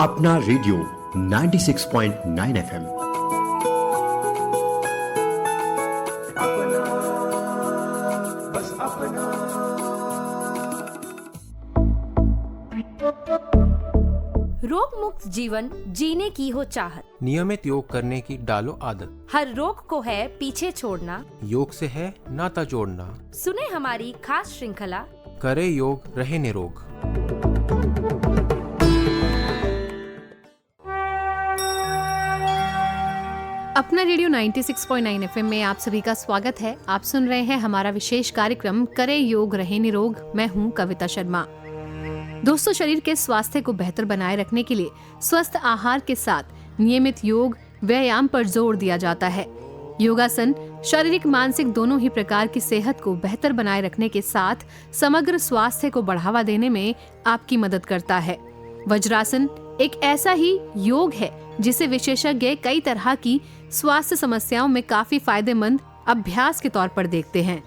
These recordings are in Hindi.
अपना रेडियो 96.9 एफएम। रोग मुक्त जीवन जीने की हो चाहत, नियमित योग करने की डालो आदत, हर रोग को है पीछे छोड़ना, योग से है नाता जोड़ना। सुने हमारी खास श्रृंखला करे योग रहे निरोग। अपना रेडियो 96.9 एफएम में आप सभी का स्वागत है। आप सुन रहे हैं हमारा विशेष कार्यक्रम करे योग रहे निरोग। मैं हूं कविता शर्मा। दोस्तों, शरीर के स्वास्थ्य को बेहतर बनाए रखने के लिए स्वस्थ आहार के साथ नियमित योग व्यायाम पर जोर दिया जाता है। योगासन शारीरिक मानसिक दोनों ही प्रकार की सेहत को बेहतर बनाए रखने के साथ समग्र स्वास्थ्य को बढ़ावा देने में आपकी मदद करता है। वज्रासन एक ऐसा ही योग है जिसे विशेषज्ञ कई तरह की स्वास्थ्य समस्याओं में काफी फायदेमंद अभ्यास के तौर पर देखते हैं।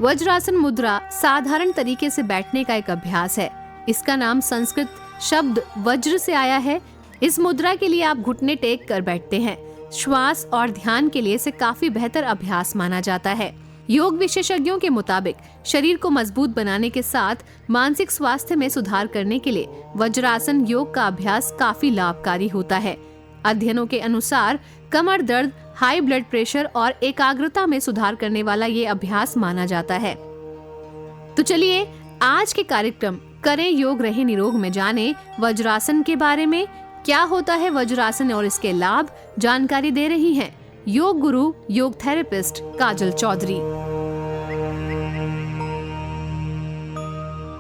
वज्रासन मुद्रा साधारण तरीके से बैठने का एक अभ्यास है। इसका नाम संस्कृत शब्द वज्र से आया है। इस मुद्रा के लिए आप घुटने टेक कर बैठते हैं। श्वास और ध्यान के लिए इसे काफी बेहतर अभ्यास माना जाता है। योग विशेषज्ञों के मुताबिक शरीर को मजबूत बनाने के साथ मानसिक स्वास्थ्य में सुधार करने के लिए वज्रासन योग का अभ्यास काफी लाभकारी होता है। अध्ययनों के अनुसार कमर दर्द, हाई ब्लड प्रेशर और एकाग्रता में सुधार करने वाला ये अभ्यास माना जाता है। तो चलिए आज के कार्यक्रम करें योग रहे निरोग में जाने वज्रासन के बारे में। क्या होता है वज्रासन और इसके लाभ, जानकारी दे रही हैं योग गुरु योग थेरेपिस्ट काजल चौधरी।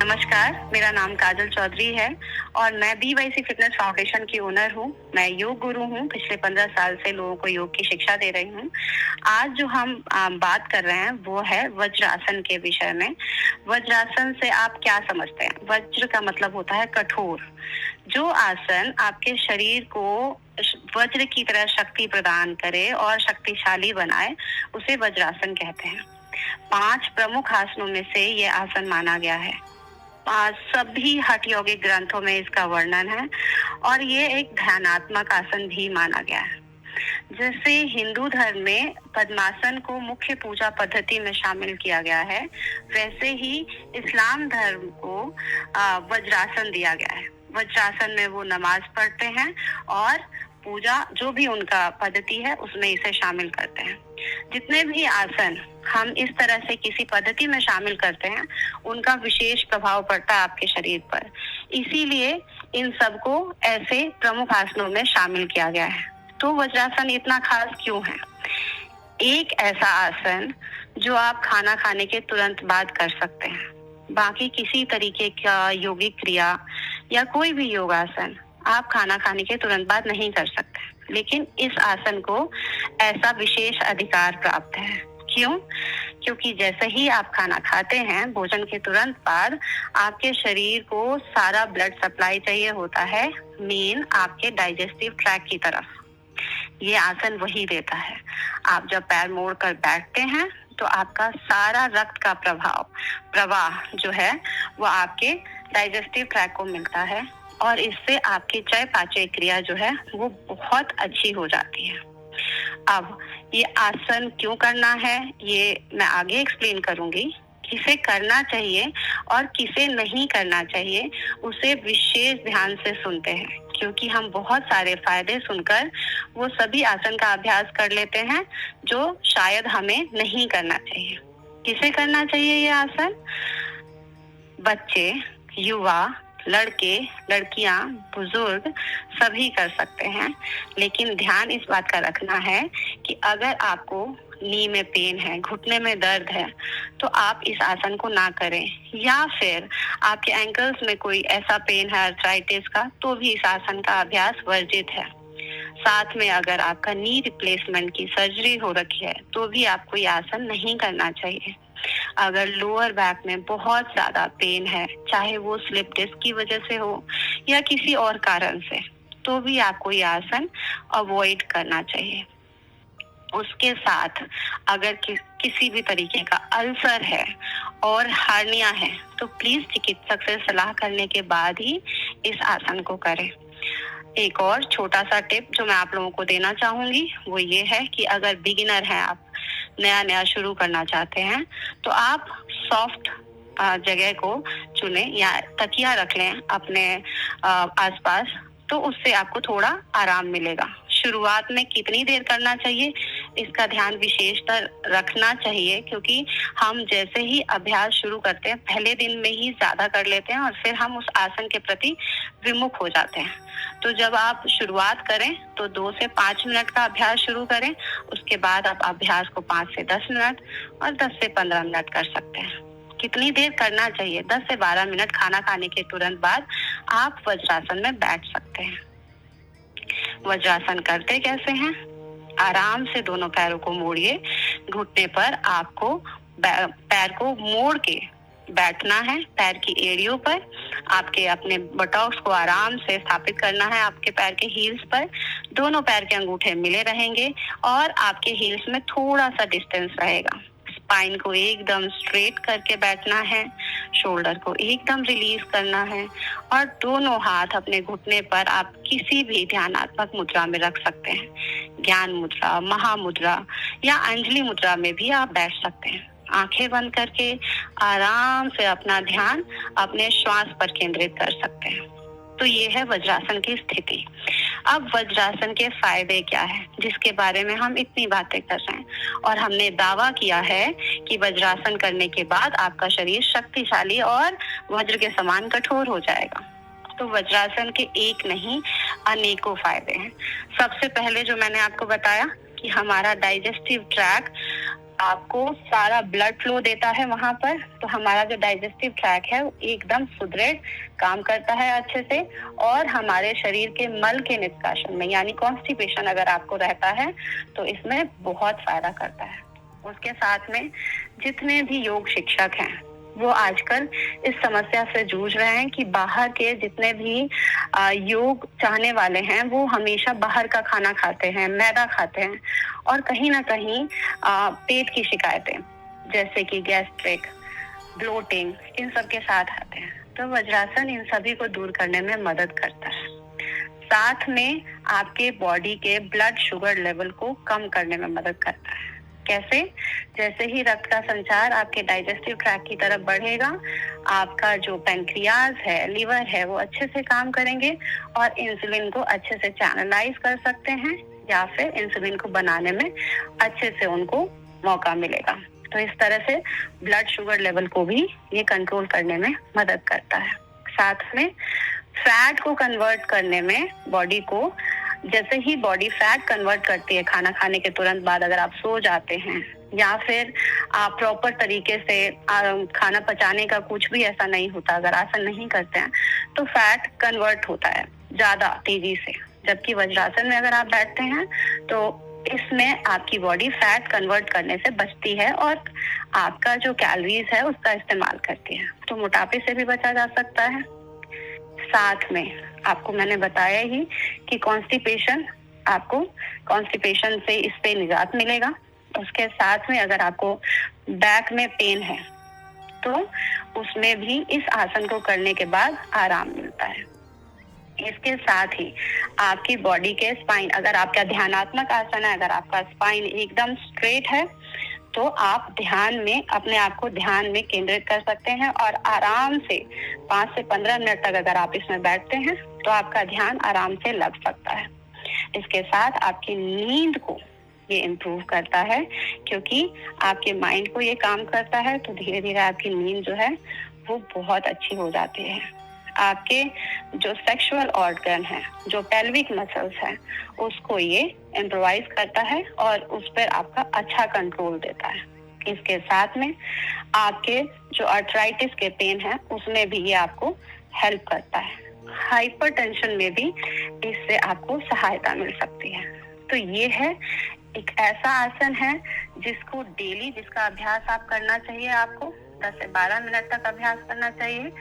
नमस्कार, मेरा नाम काजल चौधरी है और मैं BYC फिटनेस फाउंडेशन की ओनर हूँ। मैं योग गुरु हूँ। पिछले 15 साल से लोगों को योग की शिक्षा दे रही हूँ। आज जो हम बात कर रहे हैं वो है वज्रासन के विषय में। वज्रासन से आप क्या समझते हैं? वज्र का मतलब होता है कठोर। जो आसन आपके शरीर को वज्र की तरह शक्ति प्रदान करे और शक्तिशाली बनाए, उसे वज्रासन कहते हैं। 5 प्रमुख आसनों में से ये आसन माना गया है। सभी हठ योगिक ग्रंथों में इसका वर्णन है और ये एक ध्यानात्मक आसन भी माना गया है। जैसे हिंदू धर्म में पद्मासन को मुख्य पूजा पद्धति में शामिल किया गया है, वैसे ही इस्लाम धर्म को वज्रासन दिया गया है। वज्रासन में वो नमाज पढ़ते हैं और पूजा जो भी उनका पद्धति है उसमें इसे शामिल करते हैं। जितने भी आसन हम इस तरह से किसी पद्धति में शामिल करते हैं, उनका विशेष प्रभाव पड़ता है आपके शरीर पर। इसीलिए इन सबको ऐसे प्रमुख आसनों में शामिल किया गया है। तो वज्रासन इतना खास क्यों है? एक ऐसा आसन जो आप खाना खाने के तुरंत बाद कर सकते हैं। बाकी किसी तरीके का योगिक क्रिया या कोई भी योगासन आप खाना खाने के तुरंत बाद नहीं कर सकते, लेकिन इस आसन को ऐसा विशेष अधिकार प्राप्त है। क्यों? क्योंकि जैसे ही आप खाना खाते हैं, भोजन के तुरंत बाद आपके शरीर को सारा ब्लड सप्लाई चाहिए होता है मेन आपके डाइजेस्टिव ट्रैक की तरफ। ये आसन वही देता है। आप जब पैर मोड़ कर बैठते हैं तो आपका सारा रक्त का प्रवाह जो है वो आपके डाइजेस्टिव ट्रैक को मिलता है और इससे आपकी चयापचय क्रिया जो है वो बहुत अच्छी हो जाती है। अब ये आसन क्यों करना है ये मैं आगे एक्सप्लेन करूंगी। किसे करना चाहिए और किसे नहीं करना चाहिए उसे विशेष ध्यान से सुनते हैं, क्योंकि हम बहुत सारे फायदे सुनकर वो सभी आसन का अभ्यास कर लेते हैं जो शायद हमें नहीं करना चाहिए। किसे करना चाहिए ये आसन? बच्चे, युवा, लड़के, लड़कियां, बुजुर्ग सभी कर सकते हैं, लेकिन ध्यान इस बात का रखना है कि अगर आपको नी में पेन है, घुटने में दर्द है, तो आप इस आसन को ना करें। या फिर आपके एंकल्स में कोई ऐसा पेन है आर्थराइटिस का, तो भी इस आसन का अभ्यास वर्जित है। साथ में अगर आपका नी रिप्लेसमेंट की सर्जरी हो रखी है तो भी आपको ये आसन नहीं करना चाहिए। अगर लोअर बैक में बहुत ज्यादा पेन है, चाहे वो स्लिप डिस्क की वजह से हो या किसी और कारण से, तो भी आपको ये आसन अवॉइड करना चाहिए। उसके साथ अगर किसी भी तरीके का अल्सर है और हार्निया है तो प्लीज चिकित्सक से सलाह करने के बाद ही इस आसन को करें। एक और छोटा सा टिप जो मैं आप लोगों को देना चाहूंगी वो ये है कि अगर बिगिनर हैं, आप नया शुरू करना चाहते हैं, तो आप सॉफ्ट जगह को चुने या तकिया रख लें अपने आसपास, तो उससे आपको थोड़ा आराम मिलेगा। शुरुआत में कितनी देर करना चाहिए इसका ध्यान विशेषतर रखना चाहिए, क्योंकि हम जैसे ही अभ्यास शुरू करते हैं पहले दिन में ही ज्यादा कर लेते हैं और फिर हम उस आसन के प्रति विमुख हो जाते हैं। तो जब आप शुरुआत करें तो 2 से 5 मिनट का अभ्यास शुरू करें, उसके बाद आप अभ्यास को 5 से 10 मिनट और 10 से 15 मिनट कर सकते हैं। कितनी देर करना चाहिए? 10 से 12 मिनट खाना खाने के तुरंत बाद आप वज्रासन में बैठ सकते हैं। वज्रासन करते कैसे हैं? आराम से दोनों पैरों को मोड़िए। घुटने पर आपको पैर को मोड़ के बैठना है, पैर की एड़ियों पर। आपके अपने बटॉक्स को आराम से स्थापित करना है आपके पैर के हील्स पर। दोनों पैर के अंगूठे मिले रहेंगे और आपके हील्स में थोड़ा सा डिस्टेंस रहेगा। स्पाइन को एकदम स्ट्रेट करके बैठना है, शोल्डर को एकदम रिलीज करना है और दोनों हाथ अपने घुटने पर आप किसी भी ध्यानात्मक मुद्रा में रख सकते हैं। ज्ञान मुद्रा, महामुद्रा या अंजलि मुद्रा में भी आप बैठ सकते हैं। आंखें बंद करके आराम से अपना ध्यान अपने श्वास पर केंद्रित कर सकते हैं। तो ये है वज्रासन की स्थिति। अब वज्रासन के फायदे क्या है जिसके बारे में हम इतनी बातें कर रहे हैं, और हमने दावा किया है कि वज्रासन करने के बाद आपका शरीर शक्तिशाली और वज्र के समान कठोर हो जाएगा। तो वज्रासन के एक नहीं अनेकों फायदे हैं। सबसे पहले जो मैंने आपको बताया कि हमारा डाइजेस्टिव ट्रैक आपको सारा ब्लड फ्लो देता है वहां पर, तो हमारा जो डाइजेस्टिव ट्रैक है वो एकदम सुदृढ़ काम करता है अच्छे से, और हमारे शरीर के मल के निष्कासन में यानी कॉन्स्टिपेशन अगर आपको रहता है तो इसमें बहुत फायदा करता है। उसके साथ में जितने भी योग शिक्षक हैं वो आजकल इस समस्या से जूझ रहे हैं कि बाहर के जितने भी योग चाहने वाले हैं वो हमेशा बाहर का खाना खाते हैं, मैदा खाते हैं, और कहीं ना कहीं पेट की शिकायतें जैसे कि गैस्ट्रिक, ब्लोटिंग, इन सब के साथ आते हैं। तो वज्रासन इन सभी को दूर करने में मदद करता है। साथ में आपके बॉडी के ब्लड शुगर लेवल को कम करने में मदद करता है। कैसे? जैसे ही रक्त का संचार आपके डाइजेस्टिव ट्रैक की तरफ बढ़ेगा, आपका जो पैंक्रियाज है, लिवर है, वो अच्छे से काम करेंगे और इंसुलिन को अच्छे से चैनलाइज कर सकते हैं, या फिर इंसुलिन को बनाने में अच्छे से उनको मौका मिलेगा। तो इस तरह से ब्लड शुगर लेवल को भी ये कंट्रोल करने में मदद करता है। साथ में फैट को कन्वर्ट करने में बॉडी को, जैसे ही बॉडी फैट कन्वर्ट करती है खाना खाने के तुरंत बाद, अगर आप सो जाते हैं या फिर आप प्रॉपर तरीके से खाना पचाने का कुछ भी ऐसा नहीं होता, अगर आसन नहीं करते हैं तो फैट कन्वर्ट होता है ज्यादा तेजी से। जबकि वज्रासन में अगर आप बैठते हैं तो इसमें आपकी बॉडी फैट कन्वर्ट करने से बचती है और आपका जो कैलोरीज है उसका इस्तेमाल करती है, तो मोटापे से भी बचा जा सकता है। साथ में आपको मैंने बताया ही कि कॉन्स्टिपेशन, आपको कॉन्स्टिपेशन से इस पे निजात मिलेगा। उसके साथ में अगर आपको बैक में पेन है तो उसमें भी इस आसन को करने के बाद आराम मिलता है। इसके साथ ही आपकी बॉडी के स्पाइन, अगर आपका ध्यानात्मक आसन है, अगर आपका स्पाइन एकदम स्ट्रेट है तो आप ध्यान में अपने आप को ध्यान में केंद्रित कर सकते हैं और आराम से 5 से 15 मिनट तक अगर आप इसमें बैठते हैं तो आपका ध्यान आराम से लग सकता है। इसके साथ आपकी नींद को ये इम्प्रूव करता है, क्योंकि आपके माइंड को ये काम करता है, तो धीरे धीरे आपकी नींद जो है वो बहुत अच्छी हो जाती है। आपके जो सेक्सुअल ऑर्गन है, जो पेल्विक मसल्स है, उसको ये इम्प्रोवाइज करता है और उस पर आपका अच्छा कंट्रोल देता है। इसके साथ में आपके जो आर्थराइटिस के पेन है उसमें भी ये आपको हेल्प करता है। हाइपरटेंशन में भी इससे आपको सहायता मिल सकती है। तो ये है एक ऐसा आसन है जिसको डेली, जिसका अभ्यास आप करना चाहिए। आपको 10 से 12 मिनट तक अभ्यास करना चाहिए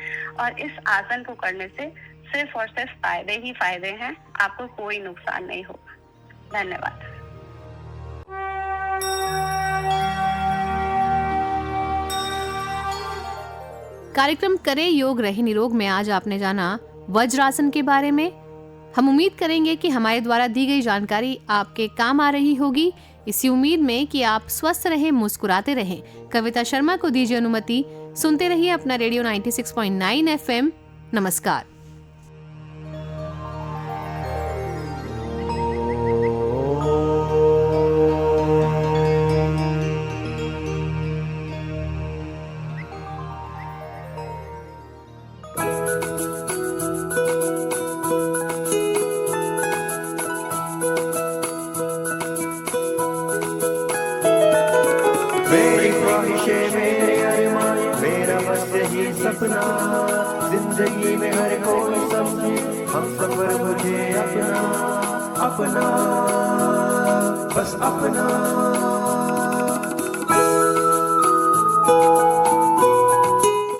और इस आसन को करने से सिर्फ और सिर्फ फायदे ही फायदे हैं, आपको कोई नुकसान नहीं होगा। धन्यवाद। कार्यक्रम करे योग रहे निरोग में आज आपने जाना वज्रासन के बारे में। हम उम्मीद करेंगे कि हमारे द्वारा दी गई जानकारी आपके काम आ रही होगी, इसी उम्मीद में कि आप स्वस्थ रहें, मुस्कुराते रहें। कविता शर्मा को दीजिए अनुमति, सुनते रहिए अपना रेडियो 96.9 FM। नमस्कार। मेरी ख्वाहिशें मेरे अरमान मेरा बस यही सपना, जिंदगी में हर कोई समझे हम सफर मुझे अपना अपना बस अपना।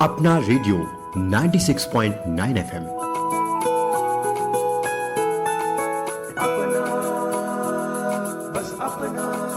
अपना रेडियो 96.9 FM। अपना बस अपना।